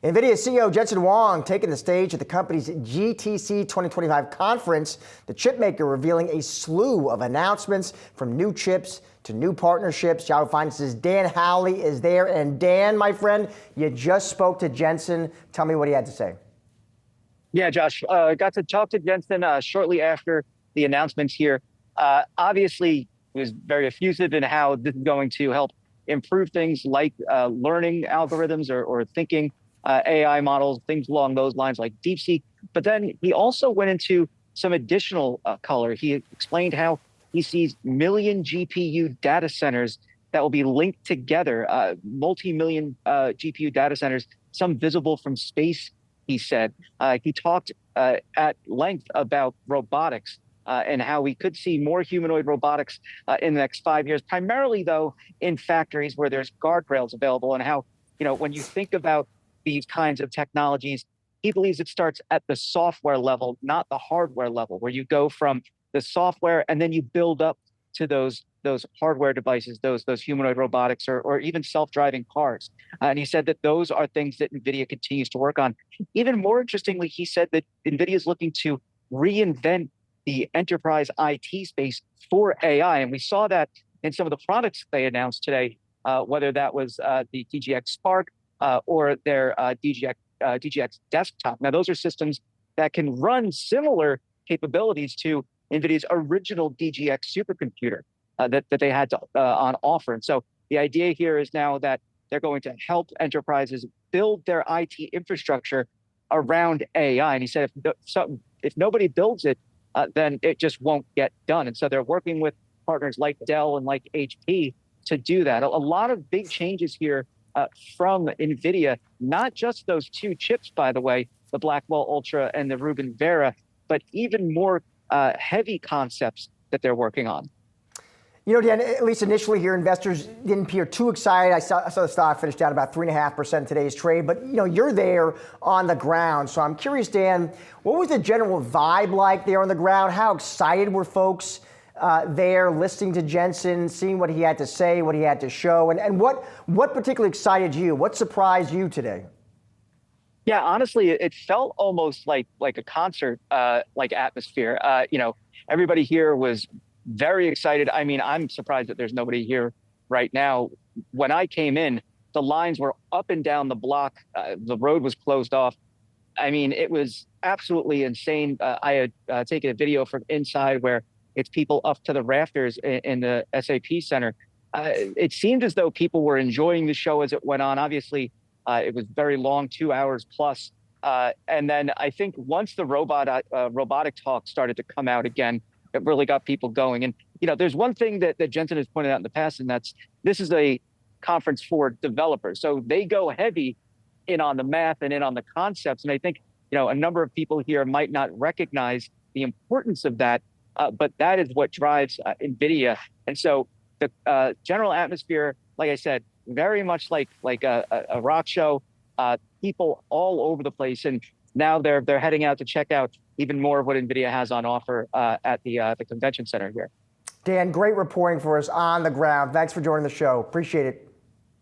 Nvidia CEO Jensen Huang taking the stage at the company's GTC 2025 conference. The chipmaker revealing a slew of announcements from new chips to new partnerships. Yahoo Finance's Dan Howley is there. And Dan, my friend, you just spoke to Jensen. Tell me what he had to say. Yeah, Josh, got to talk to Jensen shortly after the announcements here. Obviously, he was very effusive in how this is going to help improve things like learning algorithms or thinking AI models, things along those lines like DeepSeek. But then he also went into some additional color. He explained how he sees million GPU data centers that will be linked together, multi-million GPU data centers, some visible from space, he said. He talked at length about robotics and how we could see more humanoid robotics in the next 5 years, primarily, though, in factories where there's guardrails available, and how, when you think about these kinds of technologies, he believes it starts at the software level, not the hardware level, where you go from the software and then you build up to those hardware devices, those humanoid robotics, or even self-driving cars. And he said that those are things that NVIDIA continues to work on. Even more interestingly, he said that NVIDIA is looking to reinvent the enterprise IT space for AI. And we saw that in some of the products they announced today, whether that was the DGX Spark or their DGX Desktop. Now, those are systems that can run similar capabilities to NVIDIA's original DGX supercomputer that they had on offer. And so the idea here is now that they're going to help enterprises build their IT infrastructure around AI. And he said, if nobody builds it, then it just won't get done. And so they're working with partners like Dell and like HP to do that. A lot of big changes here from NVIDIA, not just those two chips, by the way, the Blackwell Ultra and the Rubin Vera, but even more heavy concepts that they're working on. Dan, at least initially here, investors didn't appear too excited. I saw the stock finish down about 3.5% in today's trade, but you're there on the ground. So I'm curious, Dan, what was the general vibe like there on the ground? How excited were folks there listening to Jensen, seeing what he had to say, what he had to show, and what particularly excited you? What surprised you today? Yeah, honestly, it felt almost like a concert like atmosphere. Everybody here was very excited. I mean, I'm surprised that there's nobody here right now. When I came in, the lines were up and down the block. The road was closed off. I mean, it was absolutely insane. I had taken a video from inside where it's people up to the rafters in the SAP Center. It seemed as though people were enjoying the show as it went on. Obviously, it was very long, 2 hours plus. And then I think once the robotic talk started to come out again, it really got people going. And, there's one thing that Jensen has pointed out in the past, and this is a conference for developers. So they go heavy in on the math and in on the concepts. And I think, a number of people here might not recognize the importance of that, but that is what drives NVIDIA. And so the general atmosphere, like I said, very much like a rock show, people all over the place. And now they're heading out to check out even more of what NVIDIA has on offer at the convention center here. Dan, great reporting for us on the ground. Thanks for joining the show. Appreciate it.